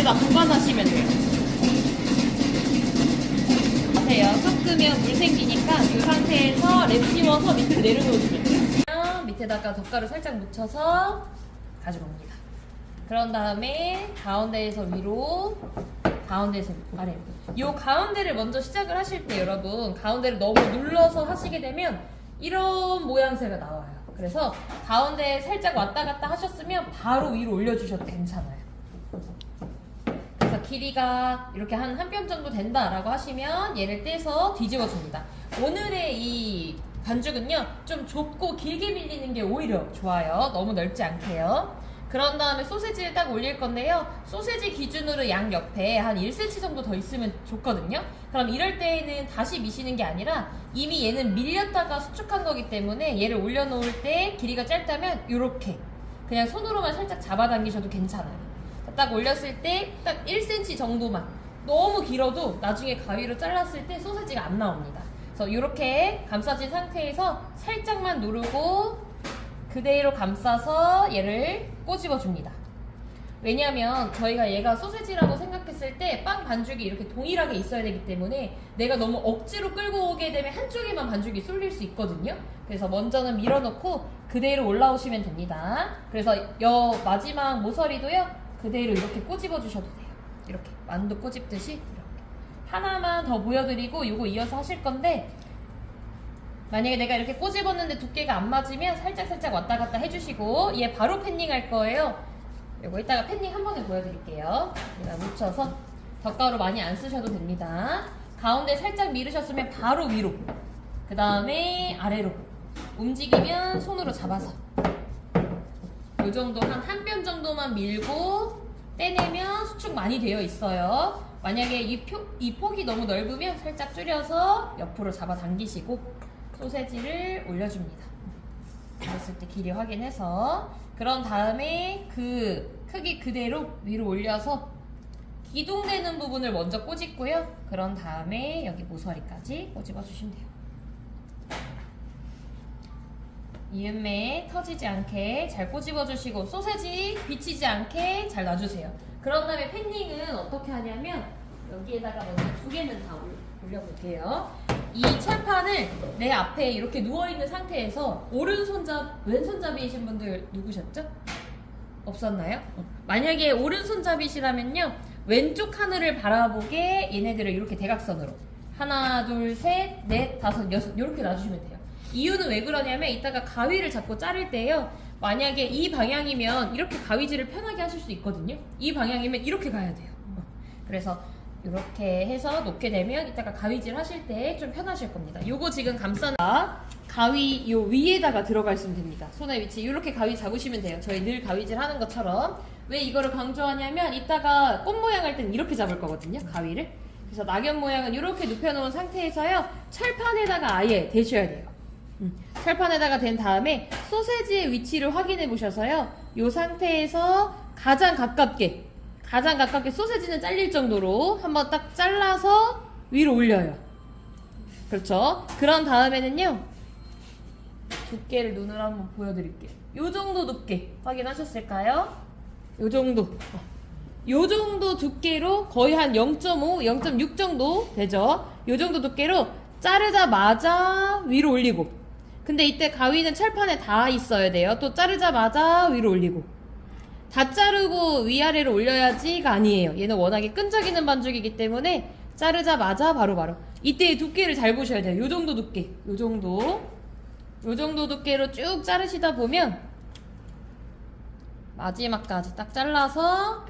밑에다 보관하시면 돼요. 보세요. 섞으면 물 생기니까 이 상태에서 랩 씌워서 밑으로 내려놓으시면 돼요. 밑에다가 덧가루 살짝 묻혀서 가져옵니다. 그런 다음에 가운데에서 위로, 가운데에서 아래로. 이 가운데를 먼저 시작을 하실 때 여러분, 가운데를 너무 눌러서 하시게 되면 이런 모양새가 나와요. 그래서 가운데에 살짝 왔다 갔다 하셨으면 바로 위로 올려주셔도 괜찮아요. 그래서 길이가 이렇게 한 뼘 정도 된다라고 하시면 얘를 떼서 뒤집어 줍니다. 오늘의 이 반죽은요, 좀 좁고 길게 밀리는 게 오히려 좋아요. 너무 넓지 않게요. 그런 다음에 소세지를 딱 올릴 건데요. 소세지 기준으로 양 옆에 한 1cm 정도 더 있으면 좋거든요. 그럼 이럴 때에는 다시 미시는 게 아니라 이미 얘는 밀렸다가 수축한 거기 때문에 얘를 올려놓을 때 길이가 짧다면 이렇게 그냥 손으로만 살짝 잡아당기셔도 괜찮아요. 딱 올렸을 때 딱 1cm 정도만, 너무 길어도 나중에 가위로 잘랐을 때 소세지가 안 나옵니다. 그래서 이렇게 감싸진 상태에서 살짝만 누르고 그대로 감싸서 얘를 꼬집어 줍니다. 왜냐하면 저희가 얘가 소세지라고 생각했을 때 빵 반죽이 이렇게 동일하게 있어야 되기 때문에 내가 너무 억지로 끌고 오게 되면 한쪽에만 반죽이 쏠릴 수 있거든요. 그래서 먼저는 밀어넣고 그대로 올라오시면 됩니다. 그래서 여 마지막 모서리도요, 그대로 이렇게 꼬집어 주셔도 돼요. 이렇게 만두 꼬집듯이 이렇게. 하나만 더 보여드리고 요거 이어서 하실 건데, 만약에 내가 이렇게 꼬집었는데 두께가 안 맞으면 살짝 왔다 갔다 해주시고, 얘 바로 팬닝 할 거예요. 요거 이따가 팬닝 한 번에 보여드릴게요. 제가 묻혀서 덧가루 많이 안 쓰셔도 됩니다. 가운데 살짝 밀으셨으면 바로 위로, 그 다음에 아래로 움직이면 손으로 잡아서 요 정도 한 뼘 정도만 밀고 떼내면 수축 많이 되어 있어요. 만약에 이 폭이 너무 넓으면 살짝 줄여서 옆으로 잡아 당기시고 소세지를 올려줍니다. 그랬을 때 길이 확인해서, 그런 다음에 그 크기 그대로 위로 올려서 기둥되는 부분을 먼저 꼬집고요. 그런 다음에 여기 모서리까지 꼬집어 주시면 돼요. 이음매 터지지 않게 잘 꼬집어 주시고 소세지 비치지 않게 잘 놔주세요. 그런 다음에 팬닝은 어떻게 하냐면 여기에다가 먼저 두 개는 다 올려볼게요. 이 철판을 내 앞에 이렇게 누워있는 상태에서 왼손잡이이신 분들 누구셨죠? 없었나요? 만약에 오른손잡이시라면요, 왼쪽 하늘을 바라보게 얘네들을 이렇게 대각선으로 하나, 둘, 셋, 넷, 다섯, 여섯 이렇게 놔주시면 돼요. 이유는 왜 그러냐면 이따가 가위를 잡고 자를 때요, 만약에 이 방향이면 이렇게 가위질을 편하게 하실 수 있거든요. 이 방향이면 이렇게 가야 돼요. 그래서 이렇게 해서 놓게 되면 이따가 가위질 하실 때 좀 편하실 겁니다. 요거 지금 감싸는 가위 요 위에다가 들어가 있으면 됩니다. 손의 위치 이렇게 가위 잡으시면 돼요. 저희 늘 가위질 하는 것처럼. 왜 이거를 강조하냐면 이따가 꽃 모양 할 땐 이렇게 잡을 거거든요, 가위를. 그래서 낙엽 모양은 이렇게 눕혀놓은 상태에서요, 철판에다가 아예 대셔야 돼요. 철판에다가 댄 다음에 소세지의 위치를 확인해 보셔서요, 요 상태에서 가장 가깝게 소세지는 잘릴 정도로 한번 딱 잘라서 위로 올려요. 그렇죠? 그런 다음에는요, 두께를 눈으로 한번 보여드릴게요. 요 정도 두께 확인하셨을까요? 요 정도 두께로 거의 한 0.5, 0.6 정도 되죠? 요 정도 두께로 자르자마자 위로 올리고, 근데 이때 가위는 철판에 닿아 있어야 돼요. 또 자르자마자 위로 올리고, 다 자르고 위아래로 올려야지가 아니에요. 얘는 워낙에 끈적이는 반죽이기 때문에 자르자마자 바로바로. 이때 두께를 잘 보셔야 돼요. 요 정도 두께, 요 정도 두께로 쭉 자르시다 보면 마지막까지 딱 잘라서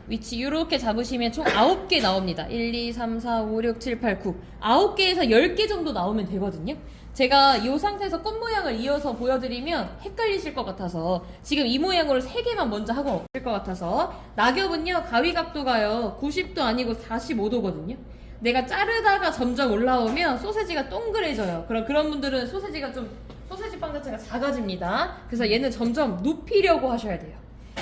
위치 이렇게 잡으시면 총 9개 나옵니다. 1, 2, 3, 4, 5, 6, 7, 8, 9 9개에서 10개 정도 나오면 되거든요. 제가 이 상태에서 꽃 모양을 이어서 보여드리면 헷갈리실 것 같아서 지금 이 모양으로 3개만 먼저 하고 없을 것 같아서, 낙엽은요, 가위 각도가요 90도 아니고 45도거든요. 내가 자르다가 점점 올라오면 소세지가 동그래져요. 그런 분들은 소세지 빵 자체가 작아집니다. 그래서 얘는 점점 눕히려고 하셔야 돼요.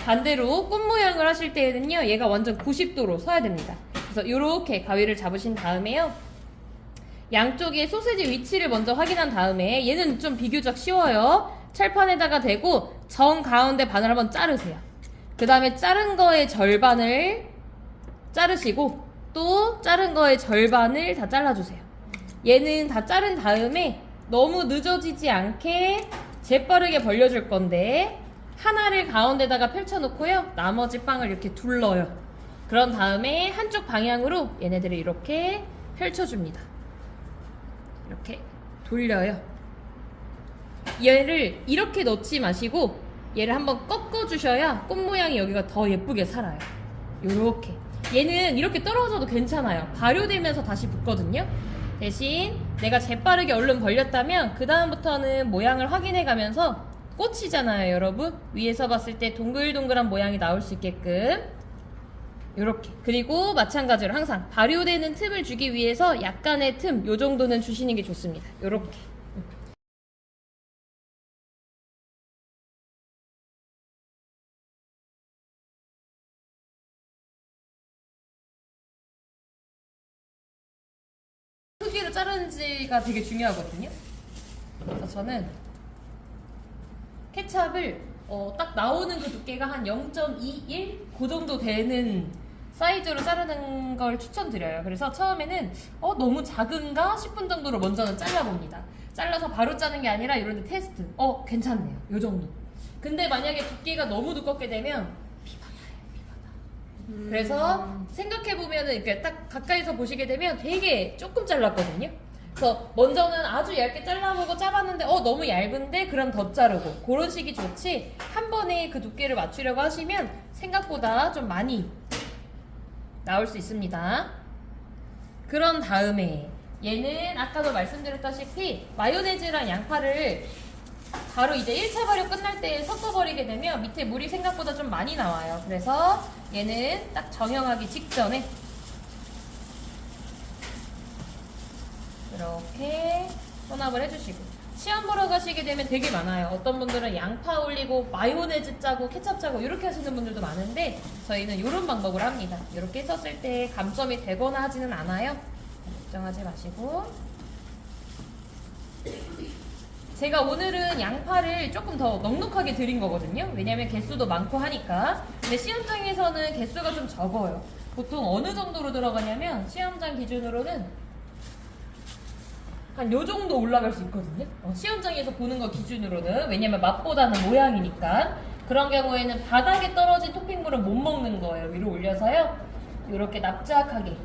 반대로 꽃 모양을 하실 때에는요, 얘가 완전 90도로 서야 됩니다. 그래서 이렇게 가위를 잡으신 다음에요, 양쪽에 소세지 위치를 먼저 확인한 다음에, 얘는 좀 비교적 쉬워요. 철판에다가 대고 정 가운데 반을 한번 자르세요. 그 다음에 자른 거의 절반을 자르시고 또 자른 거의 절반을 다 잘라주세요. 얘는 다 자른 다음에 너무 늦어지지 않게 재빠르게 벌려줄 건데 하나를 가운데다가 펼쳐놓고요. 나머지 빵을 이렇게 둘러요. 그런 다음에 한쪽 방향으로 얘네들을 이렇게 펼쳐줍니다. 이렇게 돌려요. 얘를 이렇게 넣지 마시고 얘를 한번 꺾어주셔야 꽃 모양이 여기가 더 예쁘게 살아요. 요렇게. 얘는 이렇게 떨어져도 괜찮아요. 발효되면서 다시 붙거든요. 대신 내가 재빠르게 얼른 벌렸다면 그 다음부터는 모양을 확인해 가면서 꽃이잖아요, 여러분. 위에서 봤을 때 동글동글한 모양이 나올 수 있게끔 요렇게. 그리고 마찬가지로 항상 발효되는 틈을 주기 위해서 약간의 틈, 요 정도는 주시는 게 좋습니다. 요렇게. 크기로 자르는지가 되게 중요하거든요. 그래서 저는 케찹을 딱 나오는 그 두께가 한 0.21? 그 정도 되는 사이즈로 자르는 걸 추천드려요. 그래서 처음에는 너무 작은가 싶은 정도로 먼저는 잘라봅니다. 잘라서 바로 짜는 게 아니라 이런 데 테스트. 괜찮네요. 요 정도. 근데 만약에 두께가 너무 두껍게 되면 비바다예요. 그래서 생각해보면은 이렇게 딱 가까이서 보시게 되면 되게 조금 잘랐거든요. 그래서 먼저는 아주 얇게 잘라보고 짜봤는데 너무 얇은데 그럼 더 자르고 그런 식이 좋지, 한 번에 그 두께를 맞추려고 하시면 생각보다 좀 많이 나올 수 있습니다. 그런 다음에 얘는 아까도 말씀드렸다시피 마요네즈랑 양파를 바로 이제 1차 발효 끝날 때 섞어버리게 되면 밑에 물이 생각보다 좀 많이 나와요. 그래서 얘는 딱 정형하기 직전에 이렇게 혼합을 해주시고, 시험 보러 가시게 되면 되게 많아요. 어떤 분들은 양파 올리고 마요네즈 짜고 케찹 짜고 이렇게 하시는 분들도 많은데 저희는 이런 방법으로 합니다. 이렇게 했었을 때 감점이 되거나 하지는 않아요. 걱정하지 마시고. 제가 오늘은 양파를 조금 더 넉넉하게 드린 거거든요. 왜냐면 개수도 많고 하니까. 근데 시험장에서는 개수가 좀 적어요. 보통 어느 정도로 들어가냐면 시험장 기준으로는 한 요 정도 올라갈 수 있거든요. 시험장에서 보는 거 기준으로는. 왜냐면 맛보다는 모양이니까. 그런 경우에는 바닥에 떨어진 토핑물은 못 먹는 거예요. 위로 올려서요. 이렇게 납작하게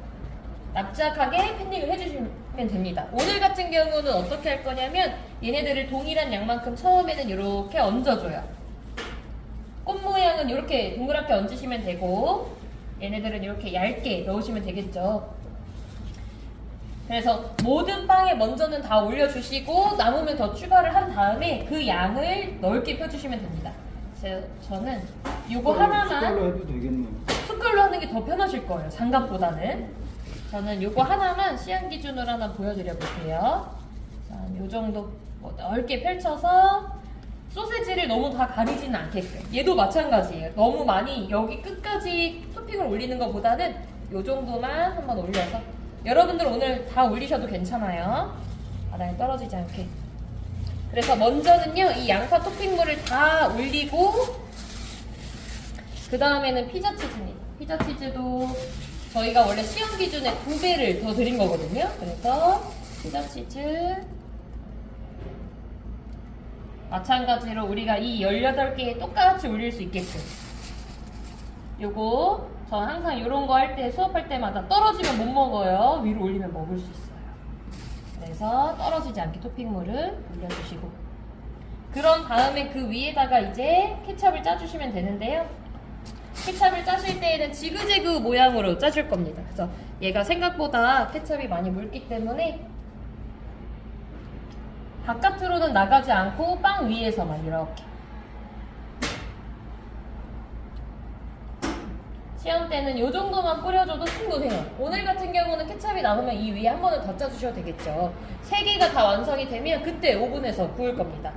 패닝을 해주시면 됩니다. 오늘 같은 경우는 어떻게 할 거냐면 얘네들을 동일한 양만큼 처음에는 이렇게 얹어줘요. 꽃 모양은 이렇게 동그랗게 얹으시면 되고 얘네들은 이렇게 얇게 넣으시면 되겠죠. 그래서 모든 빵에 먼저는 다 올려주시고 남으면 더 추가를 한 다음에 그 양을 넓게 펴주시면 됩니다. 저는 요거 하나만 숟갈로 해도 되겠네요. 숟갈로 하는 게 더 편하실 거예요, 장갑보다는. 저는 요거 하나만 시향 기준으로 하나 보여드려 볼게요. 자, 요 정도 넓게 펼쳐서 소세지를 너무 다 가리지는 않게끔. 얘도 마찬가지예요. 너무 많이 여기 끝까지 토핑을 올리는 것보다는 요 정도만 한번 올려서, 여러분들 오늘 다 올리셔도 괜찮아요. 바닥에 떨어지지 않게. 그래서 먼저는요 이 양파 토핑물을 다 올리고 그 다음에는 피자 치즈입니다. 피자 치즈도 저희가 원래 시험 기준에 2배를 더 드린 거거든요. 그래서 피자 치즈 마찬가지로 우리가 이 18개에 똑같이 올릴 수 있게끔. 요거 저 항상 이런 거 할 때 수업할 때마다 떨어지면 못 먹어요. 위로 올리면 먹을 수 있어요. 그래서 떨어지지 않게 토핑물을 올려주시고, 그런 다음에 그 위에다가 이제 케찹을 짜주시면 되는데요. 케찹을 짜실 때에는 지그재그 모양으로 짜줄 겁니다. 그래서 얘가 생각보다 케찹이 많이 묽기 때문에 바깥으로는 나가지 않고 빵 위에서만 이렇게. 시험 때는 이 정도만 뿌려줘도 충분해요. 오늘 같은 경우는 케찹이 남으면 이 위에 한 번을 더 짜주셔도 되겠죠. 3개가 다 완성이 되면 그때 오븐에서 구울 겁니다.